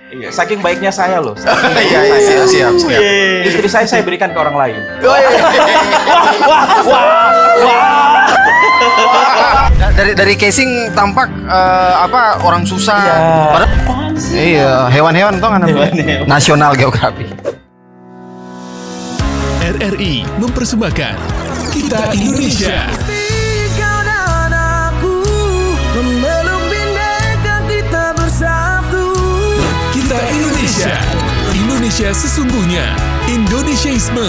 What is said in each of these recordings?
Iya, saking baiknya saya loh. Iya, siap. Istri saya berikan ke orang lain. Dari casing tampak orang susah. Padahal iya, hewan-hewan tuh kan National Geographic. RRI mempersembahkan Kita Indonesia. Kau dan aku memeluk bineka kita bersatu. Kita Indonesia. Indonesia sesungguhnya. Indonesiaisme.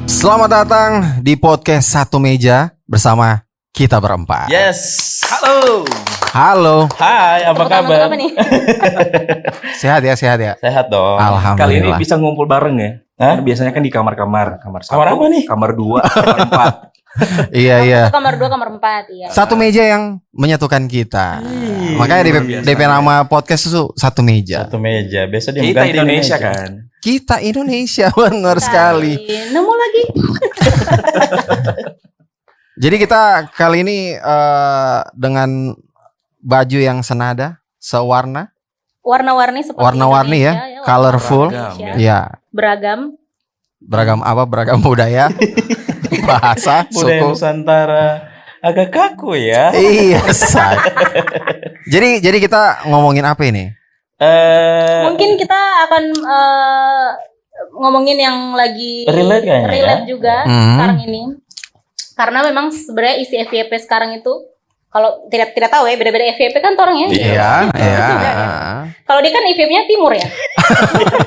Selamat datang di podcast Satu Meja bersama kita berempat. Yes. Halo. Hai, apa kabar? Apa nih? Sehat ya. Sehat dong. Alhamdulillah. Kali ini bisa ngumpul bareng ya. Hah? Kan biasanya kan di kamar satu, Kamar apa nih? Kamar 2, kamar 4. Iya. Kamar 2, kamar 4, iya. Satu meja yang menyatukan kita. Makanya DP nama podcast itu Satu Meja. Satu meja. Biasa dia Kita mengganti Indonesia meja. kan. Kita Indonesia, benar sekali. Nemu lagi. Jadi kita kali ini dengan baju yang senada, sewarna, Warna-warni seperti warna-warni ya, Indonesia, colorful. Beragam, Indonesia. Ya, Beragam. beragam budaya, bahasa, Budaya suku. Nusantara agak kaku ya. Iya, say. Jadi kita ngomongin apa ini? Mungkin kita akan ngomongin yang lagi Relate kayaknya ya. juga sekarang ini. Karena memang sebenarnya isi FYP sekarang itu kalau tidak tahu ya, beda-beda FYP kan orang ya. Iya. Kalau dia kan FYP-nya timur ya.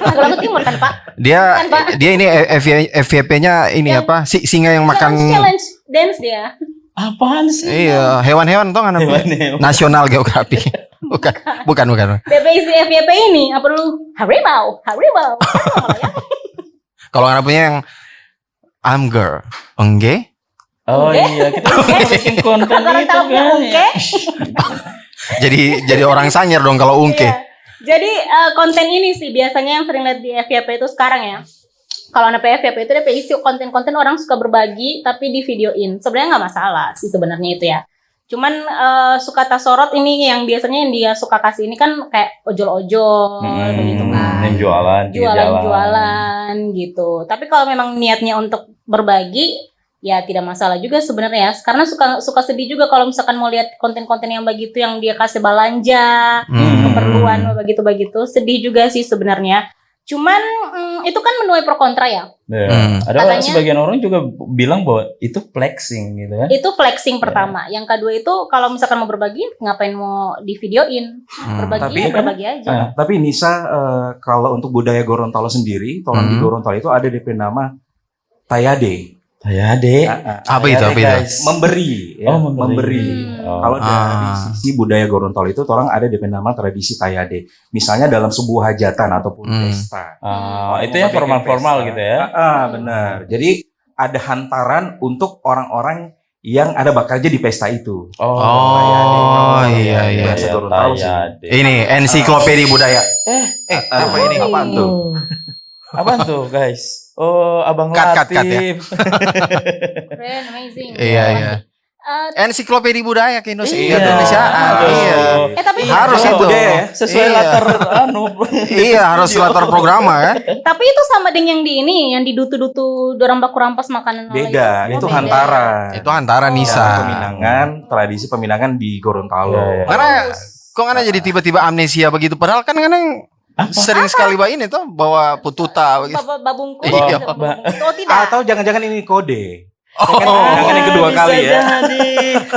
Kalau aku timur kan, Pak. Dia Kan, Pak? dia ini FYP-nya ini Yang- apa? Singa yang makan. Challenge dance dia. Apaan sih? Iya, hewan-hewan tuh kan apa? Hewan-hewan. National Geographic. Bukan. DP isi FYP ini apa dulu? Harimau. Ya. Kalau nggak punya yang I'm girl, enggak? Oh Oke. iya, kita bisa bikin konten Kalau itu tahu kan. oke. Jadi orang Sanyar dong kalau ungke. Iya. Jadi konten ini sih biasanya yang sering lihat di FYP itu sekarang ya. Kalau ada FYP itu dia isi konten-konten orang suka berbagi tapi di videoin. Sebenarnya nggak masalah sih sebenarnya itu ya. Cuman suka tasorot ini yang biasanya yang dia suka kasih ini kan kayak ojol-ojol begitu kan. Yang jualan, pinggir jalan. Jualan gitu. Tapi kalau memang niatnya untuk berbagi ya tidak masalah juga sebenarnya ya. Karena suka sedih juga kalau misalkan mau lihat konten-konten yang begitu yang dia kasih belanja, keperluan begitu-begitu. Sedih juga sih sebenarnya. Cuman itu kan menuai pro kontra ya. Ya. Ada Katanya- sebagian orang juga bilang bahwa itu flexing gitu kan. Itu flexing pertama. Yang kedua itu kalau misalkan mau berbagi ngapain mau di videoin? Berbagi Tapi ya kan- berbagi aja. Tapi Nisa kalau untuk budaya Gorontalo sendiri, tolong di Gorontalo itu ada DP nama Tayade. Ya, Dek. Apa itu? Guys. Memberi ya, Oh, memberi. Oh. Kalau dari sisi budaya Gorontalo itu orang ada DP nama tradisi Tayade. Misalnya dalam sebuah hajatan ataupun pesta. Itu yang formal-formal gitu ya. Benar. Jadi ada hantaran untuk orang-orang yang ada bakalnya di pesta itu. Oh, Tayade. iya. Bahasa Gorontalo sih. Tayade. Ini ensiklopedia budaya. Apa ini? Apaan tuh? Apaan tuh, guys? Oh, Abang Cut ya. Latif. Keren, amazing. Iya. Ensiklopedia budaya ke Indonesia. Iya. Indonesiaan. Iya. Tapi Harus itu. Sesuai Iya. latar Iya, harus latar programa kan. Tapi itu sama dengan yang di ini, yang di dutu-dutu dorang baku rampas makanan. Beda, Oh, itu beda. hantaran. Itu antara Ya, Nisa. tradisi peminangan di Gorontalo. Iya. Karena kok ngana jadi tiba-tiba amnesia begitu padahal kan kadang sering sekali ini tuh bawa pututa begitu. Babungku. Iya. Oh tidak. Atau jangan-jangan ini kode. Oh. Jangan yang kedua Bisa kali ya. jadi.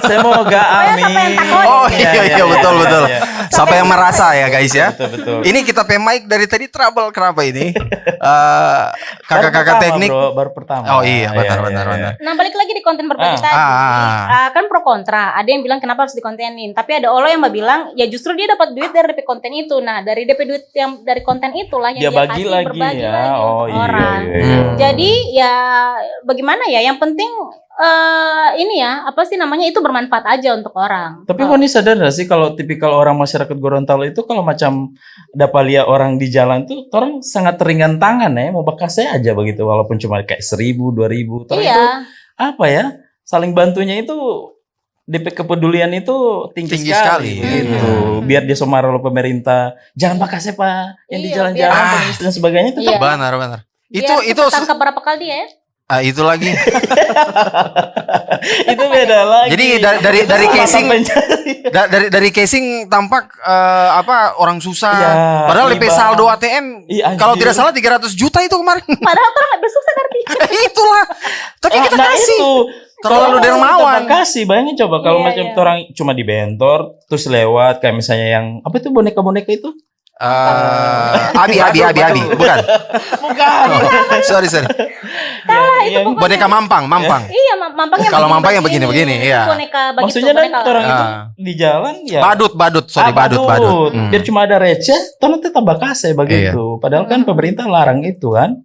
Semoga Pokoknya sampai yang amin. takut. Oh iya betul. Iya. Sampai yang merasa ya guys ya. Betul. Ini kita pemaik dari tadi trouble kenapa ini? Kakak-kakak Baru teknik. pertama, bro, baru pertama. Oh iya, benar. Nah balik lagi di konten berbagi tadi, kan pro kontra. Ada yang bilang kenapa harus dikontenin, tapi ada olo yang bilang ya justru dia dapat duit dari DP konten itu. Nah dari DP duit yang dari konten itulah yang Dia dia bagi kasih lagi berbagi ya. lagi Oh untuk iya. orang. Jadi ya bagaimana ya? Yang penting ini ya apa sih namanya itu bermanfaat aja untuk orang. Tapi Foni sadar gak sih kalau tipikal orang masyarakat Gorontalo itu kalau macam dapat lihat orang di jalan tuh orang sangat ringan tangan ya, mau bakasnya aja begitu walaupun cuma kayak 1.000, 2.000. Orang itu Iya. apa ya? Saling bantunya itu DP kepedulian itu tinggi Tinggi sekali, sekali. gitu. Biar dia marah oleh pemerintah, jangan bakasnya Pak, yang di Iya, jalan-jalan biar- pengemis dan sebagainya itu Iya. Benar. Dia Itu tangkap berapa kali dia ya? itu lagi. itu beda lagi. Jadi dari Itu casing mata pencari. dari casing tampak orang susah. Iya, Padahal DP riba. saldo ATM Iya, kalau anjir. tidak salah 300 juta itu kemarin. Padahal orang nggak bersusah artinya. Itulah. Tapi kita Nah, kasih. itu. Terlalu Kalau dermawan. kita kasih, bayangin coba kalau Iya, macam iya. orang cuma dibentor terus lewat kayak misalnya yang apa itu boneka-boneka itu? Abi, bukan. Bukan. Sorry. Yang Boneka mampang. Iya, mampangnya Kalau begini, mampang yang begini, iya. Boneka begitu, maksudnya boneka. kan orang itu Ah. di jalan ya Badut. badut. Hmm. Biar cuma ada receh, tono tetap bakase begitu. Padahal kan pemerintah larang itu kan.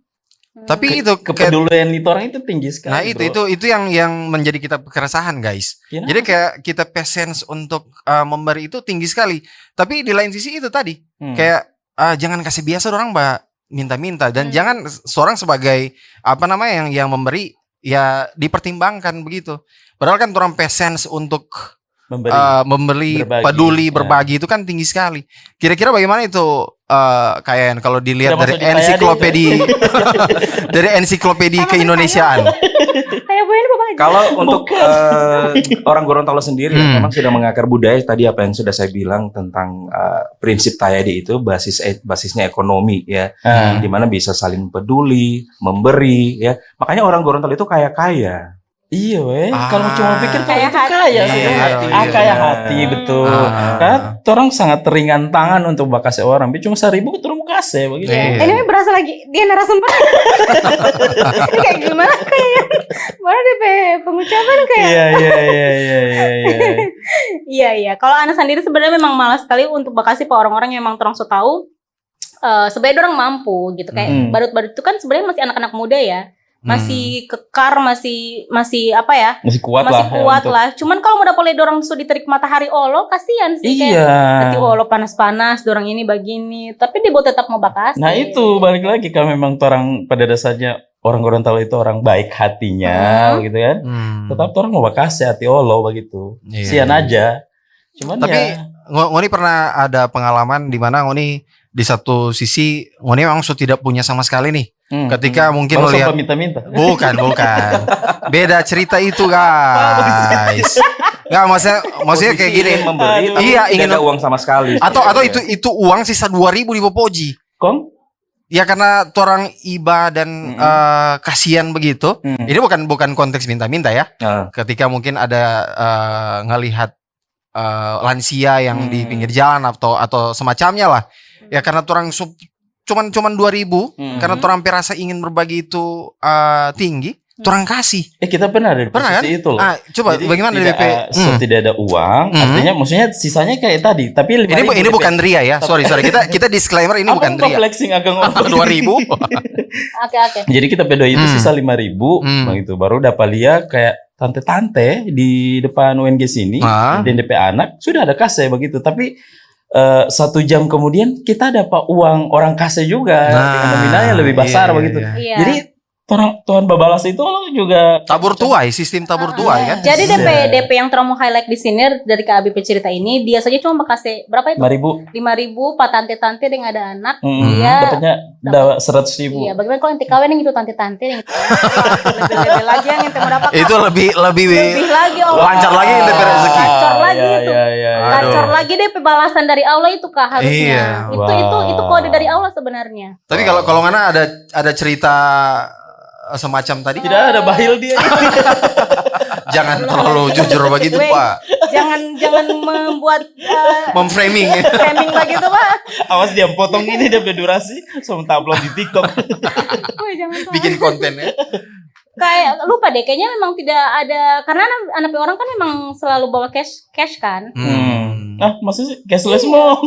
Tapi itu Kepedulian itu orang itu tinggi sekali. Nah, bro. itu yang menjadi kita keresahan, guys. Kenapa? Jadi kayak kita passions untuk memberi itu tinggi sekali. Tapi di lain sisi itu tadi kayak jangan kasih biasa orang mbak minta-minta dan jangan seorang sebagai yang memberi ya dipertimbangkan begitu. Padahal kan orang passions untuk memberi Berbagi. peduli Ya. berbagi itu kan tinggi sekali. Kira-kira bagaimana itu kayak kalau dilihat Udah dari masuk di ensiklopedi dari ensiklopedi keindonesiaan. Kayak Bu ini Bapak. Kalau untuk orang Gorontalo sendiri memang sudah mengakar budaya tadi apa yang sudah saya bilang tentang prinsip Tayade itu basisnya ekonomi ya, di mana bisa saling peduli, memberi ya. Makanya orang Gorontalo itu kaya. Iya weh, kalau cuma pikir Kayak itu hati. kaya sih. Iya, Ah, iya. kayak hati betul. Karena orang sangat ringan tangan untuk bakasnya orang. Tapi cuma 1.000 kita mau kasih begitu. Iya. Ini berasa lagi dia narasumber. Ini kayak gimana kayaknya? Baru DP pengucapan kayak. Iya. Iya. Kalau Ana sendiri sebenarnya memang malas sekali untuk bakasi ke orang-orang yang memang terang so tahu. Sebenarnya orang mampu gitu kayak badut-badut itu kan sebenarnya masih anak-anak muda ya. Masih kekar, masih apa ya? Masih kuat masih lah. kuat untuk- lah. Cuman kalau udah boleh dorang sudah diterik matahari olo, kasihan sih kayak. Iya. Nanti olo panas-panas, dorang ini begini. Tapi dia tetap mau bakasi. Nah itu balik lagi kalau memang orang pada dasarnya orang Gorontalo itu orang baik hatinya gitu kan. Tetap orang mau bakasi hati olo begitu. Iya. Sian aja. Cuman Tapi ya Ngoni pernah ada pengalaman di mana Ngoni di satu sisi Ngoni memang sudah tidak punya sama sekali nih. Ketika mungkin baru melihat sobat minta-minta. bukan. Beda cerita itu, guys. Nggak, maksudnya kayak Posisi gini. ingin memberi, tapi Iya, tidak ingin ada uang sama sekali. Atau itu uang sisa 2.000 di Popoji. Kong? Ya karena orang iba dan kasihan begitu. Ini bukan konteks minta-minta ya. Nah, Ketika mungkin ada ngelihat lansia yang di pinggir jalan atau semacamnya lah. Ya karena orang cuman 2.000 karena orang rasa ingin berbagi itu tinggi, orang kasih. Kita pernah ada di Pernah posisi itu loh. Coba Jadi bagaimana tidak, DP? tidak ada uang, artinya maksudnya sisanya kayak tadi. Tapi Ini bukan ria ya. Sorry. Kita disclaimer ini bukan ria. flexing agak ngomong 2.000. Oke. Jadi kita beda itu sisa 5.000 begitu. Baru dapat lihat kayak tante-tante di depan UNG sini dan DP anak sudah ada kase begitu. Tapi 1 jam kemudian kita dapat uang orang kase juga dengan nominalnya lebih besar begitu. Iya. Jadi Tuan Babalas itu juga Tabur tuai, sistem tabur tuai kan? Jadi DP yang terlalu highlight di sini dari KABP cerita ini dia saja cuma bakasi berapa itu? 5.000. 5.000 pak tante-tante yang ada anak. Dia dapatnya 100.000. Iya, bagaimana kalau nanti kawin yang itu tante-tante yang itu. Lebih lagi yang mau dapat. Itu lebih lebih lagi Allah. lancar lagi DP rezeki. Lancar lagi itu. Iya. Lancar lagi deh pembalasan dari Allah itu kah Iya. harusnya. Itu kode dari Allah sebenarnya. Tapi kalau ngana ada cerita semacam tadi, Tidak ada bahil dia. jangan terlalu jujur begitu, Weh, Pak. Jangan membuat Memframing. framing begitu, Pak. Awas dia potong ini dia berdurasi, so upload di TikTok. Weh, jangan salah. Bikin konten ya. Kayak lupa deh kayaknya memang tidak ada karena anak orang kan memang selalu bawa cash kan. Ah, maksudnya cashless mau.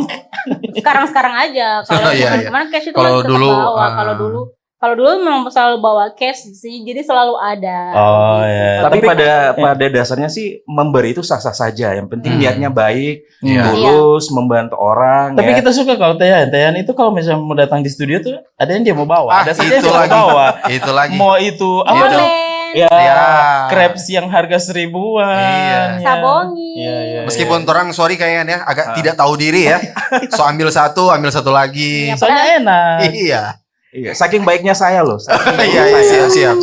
Sekarang aja kalau Iya. kemana cash itu Kalau masih tetap dulu, bawa. Kalau dulu memang selalu bawa cash sih, jadi selalu ada. Oh ya. tapi pada dasarnya sih memberi itu sah-sah saja. Yang penting niatnya baik, Iya. tulus, membantu orang. Tapi ya. kita suka kalau Tehan itu kalau misalnya mau datang di studio tuh ada yang dia mau bawa, ada saja yang itu dia mau lagi. bawa. Itu lagi. Mau itu apa tuh? Online. Ya, Ya. crepes yang harga 1.000-an. Iya. ya. Sabongi. Iya. Meskipun orang sorry kayaknya ya agak tidak tahu diri ya. So ambil satu lagi. Iya, Soalnya enak. Iya. Iya, saking baiknya saya loh. Iya, siap.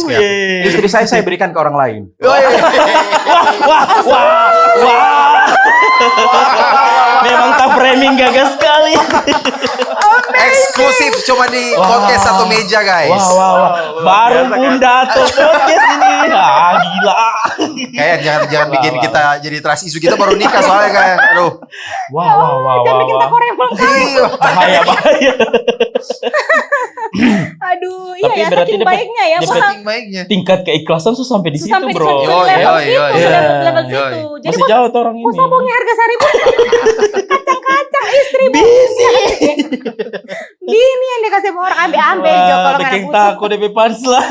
Istri saya berikan ke orang lain. Wah. Memang tak framing gagas sekali. Eksklusif cuma di podcast satu meja guys. Wah. Baru pun datang podcast ini. Gila. Kayak jangan bikin kita jadi trust isu, kita baru nikah soalnya kayak aduh. Wah. Jangan bikin takor yang Bahaya. Aduh, Tapi iya ya, berarti saking dapat- baiknya ya. dapat- Gua Saking baiknya. Tingkat keikhlasan tuh sampai di situ, sampai bro. di Yoi, level yoi, situ, yoi. level Yoi. situ. Jadi Masih jauh tuh orang kok ini. sabongnya harga 1.000? Kacang-kacang istri Bini yang dikasih sama orang ambil Jo kalau nggak Bikin butuh. takut DP punchline.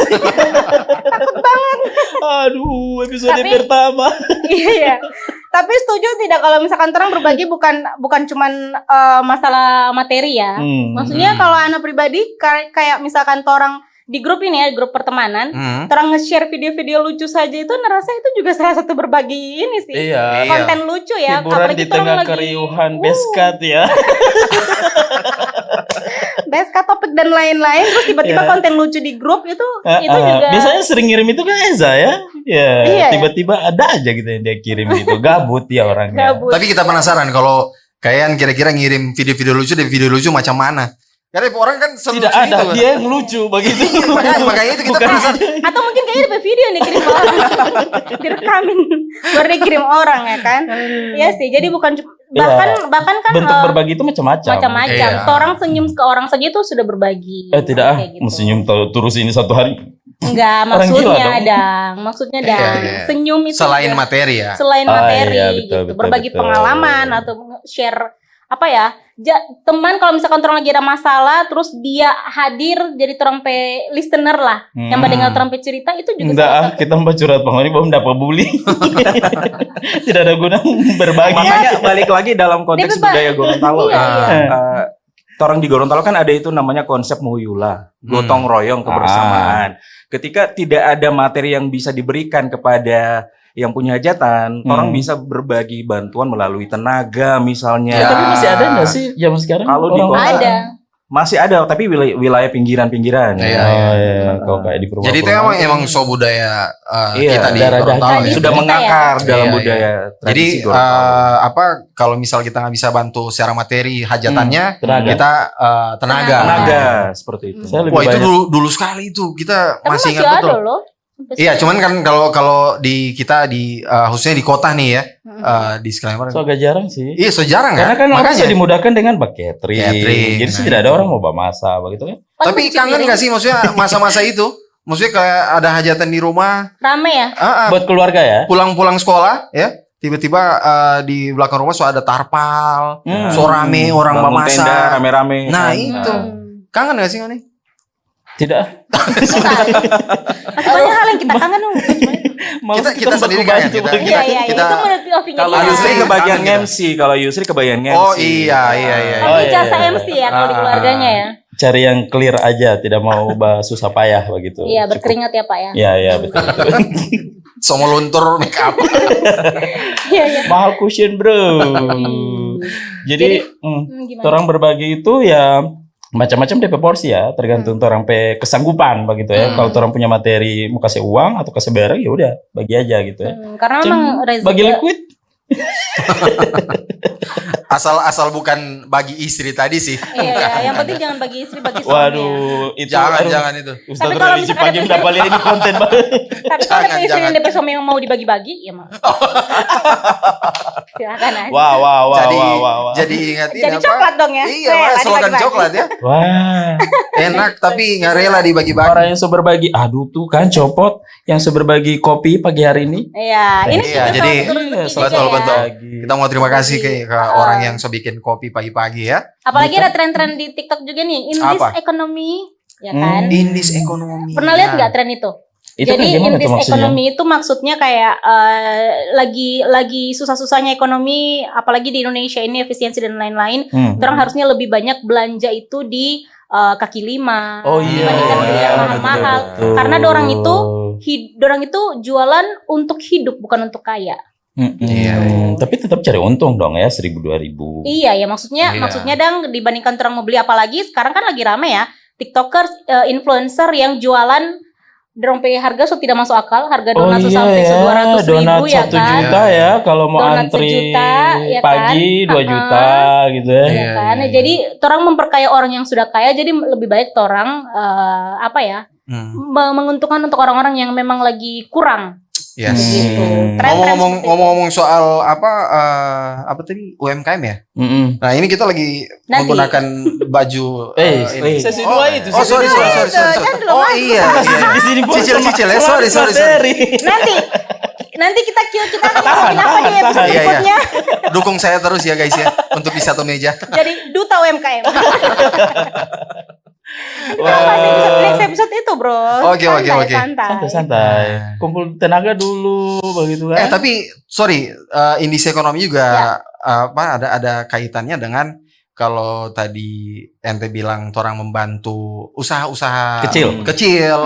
Takut banget. Aduh, episode Tapi- pertama. Iya. Tapi setuju tidak kalau misalkan orang berbagi bukan cuman masalah materi ya. Maksudnya kalau anak pribadi kayak misalkan orang di grup ini ya, grup pertemanan, orang nge-share video-video lucu saja itu ngerasa itu juga salah satu berbagi ini sih. Iya. Konten lucu ya. Hiburan di orang tengah lagi- keriuhan beskat ya. Beska topik dan lain-lain terus tiba-tiba Iya. konten lucu di grup itu juga Biasanya sering ngirim itu kan Eza ya. Iya, Ya, tiba-tiba ada aja gitu yang dia kirim gitu. Gabut ya orangnya. gabut. Tapi kita penasaran kalau kalian kira-kira ngirim video-video lucu dan video lucu macam mana? Karena orang kan selucu Tidak ada, itu. dia yang lucu begitu. Makanya itu kita Bukan penasaran. Atau mungkin kayaknya ada video yang dikirim orang direkamin baru dikirim orang ya kan. Iya sih, jadi bukan bahkan kan bentuk berbagi itu macam-macam. macam-macam. Iya. Orang senyum ke orang saja itu sudah berbagi. Tidak Kayak gitu. senyum terus ini satu hari. Enggak, Orang gila maksudnya dong. Dang. Maksudnya Iya, Dang. iya. Senyum itu Selain juga- materi ya. selain Ah, materi iya, betul, gitu. betul, Berbagi betul. pengalaman atau share apa ya? Teman kalau misalkan orang lagi ada masalah terus dia hadir jadi orang pe listener lah. Yang mendengar orang pe cerita itu juga Enggak, salah satu. kita mau curhat pengalaman belum dapat bully. Tidak ada guna berbagi. Makanya balik lagi dalam konteks Dia budaya Gorontalo Iya, ya. iya. Orang di Gorontalo kan ada itu namanya konsep muhuyula, gotong royong kebersamaan. Ketika tidak ada materi yang bisa diberikan kepada yang punya hajatan, orang bisa berbagi bantuan melalui tenaga misalnya. Ya. Tapi masih ada nggak sih zaman sekarang? Kalau di orang- kota- Ada. Masih ada, tapi wilayah pinggiran-pinggiran. Iya, Oh iya, kalau kayak di Jadi itu emang so budaya Iya, kita di daerah Gorontalo Tradisi ya. sudah kita mengakar ya. dalam Iya, budaya Jadi tradisi Gorontalo. kalau misal kita nggak bisa bantu secara materi hajatannya, tenaga. kita tenaga. Tenaga seperti itu. Saya lebih Wah itu banyak- dulu sekali itu kita Tapi masih masih ingat betul. ada loh. Sampai Iya, sekarang. cuman kan kalau di kita di khususnya di kota nih ya, di Sekalian. So agak jarang sih. Iya, so jarang Karena kan? kan orang Makanya. bisa dimudahkan dengan catering. Catering, Jadi nah tidak ada itu. orang mau bawa masak begitu kan. Tapi kangen nggak sih maksudnya masa-masa itu? Maksudnya kayak ada hajatan di rumah, Rame ya? Buat keluarga ya. pulang-pulang sekolah ya, tiba-tiba di belakang rumah so ada tarpal, so rame orang Bangun bawa tenda masak. rame-rame. Nah, Kan. itu. Kangen gak sih Ngani? Tidak. Masih banyak hal yang kita kangen dong. Mau Kita sendiri kangen, bantu kita- begitu. Iya, iya, kita- itu menurut POV-nya Kalau dia. Yusri kebagian Kangen kita. MC, kalau Yusri kebagian MC. Oh iya. Kan Oh, dia iya, jasa iya. MC ya kalau di keluarganya ya. Cari yang clear aja, tidak mau susah payah begitu. Iya, Cukup. berkeringat ya Pak ya. Iya, iya betul. So mau luntur make up. Iya, iya. Mahal cushion, Bro. Jadi, Gimana? orang berbagi itu ya macam-macam DP porsi ya, tergantung orang pe kesanggupan begitu ya. Kalau orang punya materi mau kasih uang atau kasih barang ya udah bagi aja gitu ya. Karena Cuma memang rezeki bagi liquid Asal bukan bagi istri tadi sih. Iya, iya, yang penting jangan bagi istri, bagi suami. waduh itu Jangan itu. Ustaz Tapi kalau Religi misalkan pagi ada- udah paling ini konten banget. Tapi kalau ada istri Jangan. yang DP suami yang mau dibagi-bagi, ya mau. Silakan aja. Wah. Jadi ingatin Jadi coklat dong ya. Iya, Rela makanya slogan dibagi-bagi. coklat ya. Wah. Enak tapi nggak rela dibagi-bagi. Orang yang berbagi, aduh tuh kan copot yang berbagi kopi pagi hari ini. Iya, ini Iya, juga jadi salah satu rezeki juga betul, ya. betul. Kita mau terima kasih ke orang yang so bikin kopi pagi-pagi ya. Apalagi ada tren-tren di TikTok juga nih, in this Apa? economy, ya kan? Indis ekonomi. Pernah lihat nggak tren itu? Itu Jadi kan gimana in tuh this maksudnya? economy itu maksudnya kayak lagi susah-susahnya ekonomi, apalagi di Indonesia ini efisiensi dan lain-lain. Orang harusnya lebih banyak belanja itu di kaki lima Oh iya. dibandingkan beli yang Iya, mahal-mahal. betul. Karena dorang itu Dorang itu jualan untuk hidup bukan untuk kaya. Tapi tetap cari untung dong ya 1.000-2.000. Iya ya maksudnya dang dibandingkan orang mau beli apalagi sekarang kan lagi rame ya TikTokers, influencer yang jualan dorong pe harga so tidak masuk akal, harga donat sampai 200.000 ya kan. 1 juta ya kalau mau donat antri sejuta, ya pagi kan? 2 juta gitu ya. Iya kan. Jadi orang memperkaya orang yang sudah kaya, jadi lebih baik orang menguntungkan untuk orang-orang yang memang lagi kurang. Yes. Begitu. Ngomong-ngomong soal apa tadi UMKM ya. Nah ini kita lagi menggunakan baju. Sesi 2 itu. Sorry. Oh iya. Di sini Cicil ya. Sorry. Nanti kita ngomongin apa di episode berikutnya. Dukung saya terus ya guys ya untuk di satu meja. Jadi duta UMKM. Next episode itu bro. Oke. Santai. Kumpul tenaga dulu begitu kan. Tapi sorry, indeks ekonomi juga ada kaitannya dengan kalau tadi ente bilang orang membantu usaha-usaha kecil,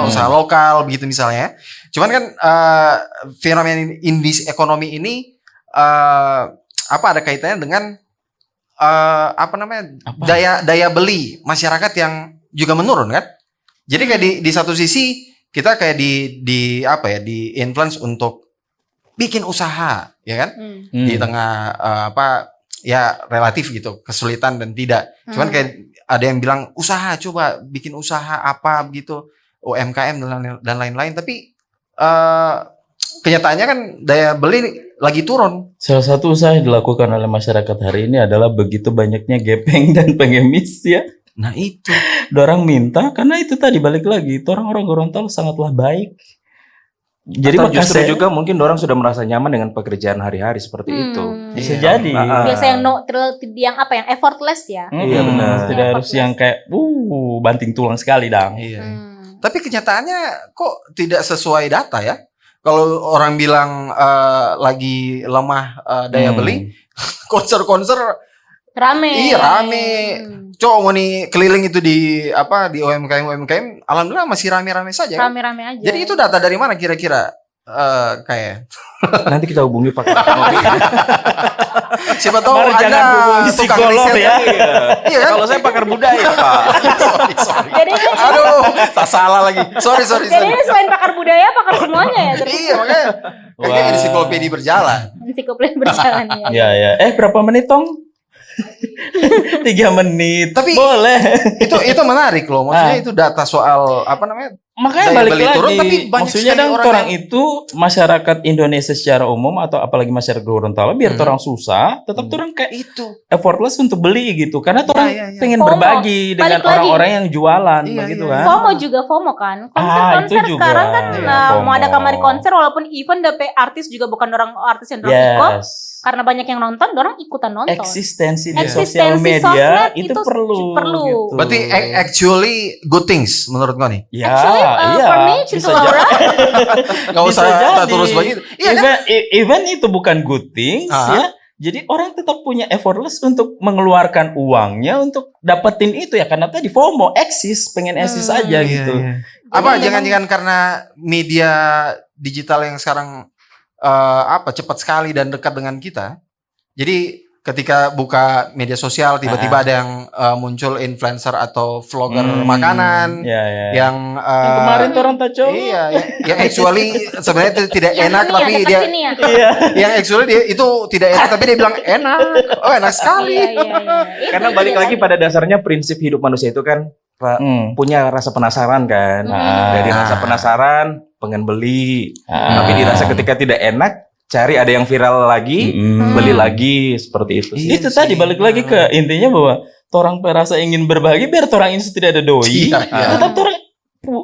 usaha lokal begitu misalnya. Cuman kan fenomena indeks ekonomi ini ada kaitannya dengan daya beli masyarakat yang juga menurun kan. Jadi kayak di satu sisi kita kayak di influence untuk bikin usaha ya kan. Di tengah relatif gitu kesulitan dan tidak. Cuman kayak ada yang bilang usaha, coba bikin usaha apa begitu, UMKM dan lain-lain, tapi kenyataannya kan daya beli lagi turun. Salah satu usaha yang dilakukan oleh masyarakat hari ini adalah begitu banyaknya gepeng dan pengemis ya. Nah itu, dorang minta karena itu tadi balik lagi, orang-orang Gorontalo sangatlah baik. Jadi justru juga mungkin orang sudah merasa nyaman dengan pekerjaan hari-hari seperti itu. Bisa jadi. Biasa yang effortless ya. Iya benar. Tidak harus yang kayak banting tulang sekali dong. Iya. Tapi kenyataannya kok tidak sesuai data ya. Kalau orang bilang lagi lemah daya beli, konser rame. Iya rame. Coba mau nih keliling itu di UMKM, alhamdulillah masih rame-rame saja. Rame-rame aja. Jadi itu data dari mana kira-kira? Kayak nanti kita hubungi Pak. Siapa tahu Anda tukang riset ya. Iya kan? Kalau saya pakar budaya Pak. Sorry. Jadi tak salah lagi. Sorry. Jadi ini selain pakar budaya, pakar semuanya ya. Iya makanya. Kayaknya ensiklopedia berjalan. Ensiklopedia berjalan ya. Ya. Berapa menit Tong? 3 menit. Tapi boleh. Itu menarik loh. Maksudnya itu data soal makanya daya balik beli lagi. Turun, tapi maksudnya orang itu masyarakat Indonesia secara umum atau apalagi masyarakat Gorontalo biar orang susah, tetap orang kayak itu effortless untuk beli gitu. Karena orang pengen berbagi dengan orang-orang yang jualan begitu kan. FOMO kan. Konser sekarang kan mau ada kamar konser walaupun event DP artis juga bukan orang artis yang ikut. Karena banyak yang nonton, orang ikutan nonton. Eksistensi di sosial media itu perlu. Gitu. Berarti actually good things menurut kau nih? Ya, for me, Cinta Laura. Gak usah terus begitu. Even itu bukan good things ya. Jadi orang tetap punya effortless untuk mengeluarkan uangnya untuk dapetin itu ya. Karena tadi FOMO, pengen eksis aja gitu. Iya. Apa jangan-jangan karena media digital yang sekarang cepat sekali dan dekat dengan kita. Jadi ketika buka media sosial tiba-tiba ada yang muncul influencer atau vlogger makanan yang kemarin orang taco. Iya, yang actually sebenarnya itu tidak enak tapi dia yang actually dia itu tidak enak tapi dia bilang enak. Oh, enak sekali. Karena balik lagi pada dasarnya prinsip hidup manusia itu kan punya rasa penasaran kan. Dari rasa penasaran pengen beli, tapi dirasa ketika tidak enak, cari ada yang viral lagi, beli lagi seperti itu. Itu tadi balik lagi ke intinya bahwa orang perasa ingin berbagi biar orang ini tidak ada doi, tetap orang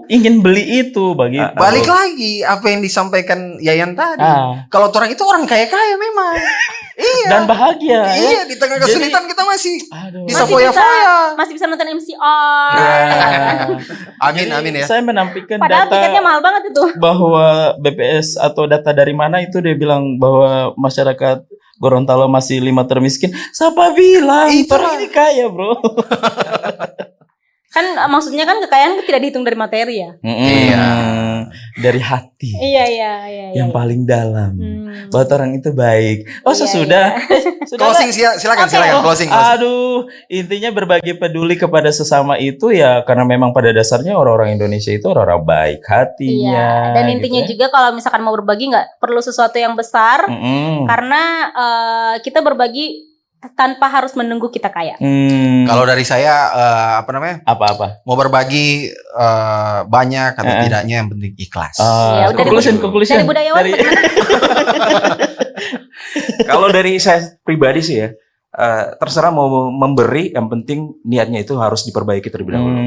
ingin beli itu begitu. Balik lagi apa yang disampaikan Yayan tadi. Kalau orang itu orang kaya-kaya memang. Iya. Dan bahagia. Iya, di tengah kesulitan kita masih bisa foya-foya. Masih bisa nonton MCR. Amin ya. Saya menampilkan padahal tiketnya mahal banget itu. Bahwa BPS atau data dari mana itu dia bilang bahwa masyarakat Gorontalo masih 5 termiskin. Siapa bilang? Orang ini kaya, bro. Kan maksudnya kan kekayaan tidak dihitung dari materi ya. Iya. Dari hati. Iya. Yang paling dalam. Buat orang itu baik. Oh, sudah. Closing silakan closing. Aduh, intinya berbagi peduli kepada sesama itu ya karena memang pada dasarnya orang-orang Indonesia itu orang-orang baik hatinya. Iya. Dan intinya gitu juga kalau misalkan mau berbagi nggak perlu sesuatu yang besar, karena kita berbagi tanpa harus menunggu kita kaya. Kalau dari saya Apa-apa? mau berbagi banyak atau tidaknya yang penting ikhlas. Ya, udah conclusion. Dari budayawan Kalau dari saya pribadi sih ya, terserah mau memberi, yang penting niatnya itu harus diperbaiki terlebih dahulu.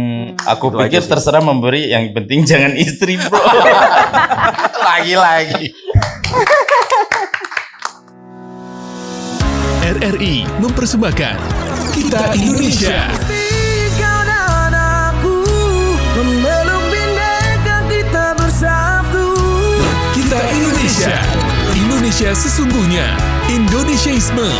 Aku Itu pikir aja sih. terserah memberi, yang penting jangan istri, bro. Lagi-lagi. RRI mempersembahkan Kita Indonesia. Kau dan aku memeluk bindeka kita bersatu. Kita Indonesia. Indonesia sesungguhnya. Indonesiaisme.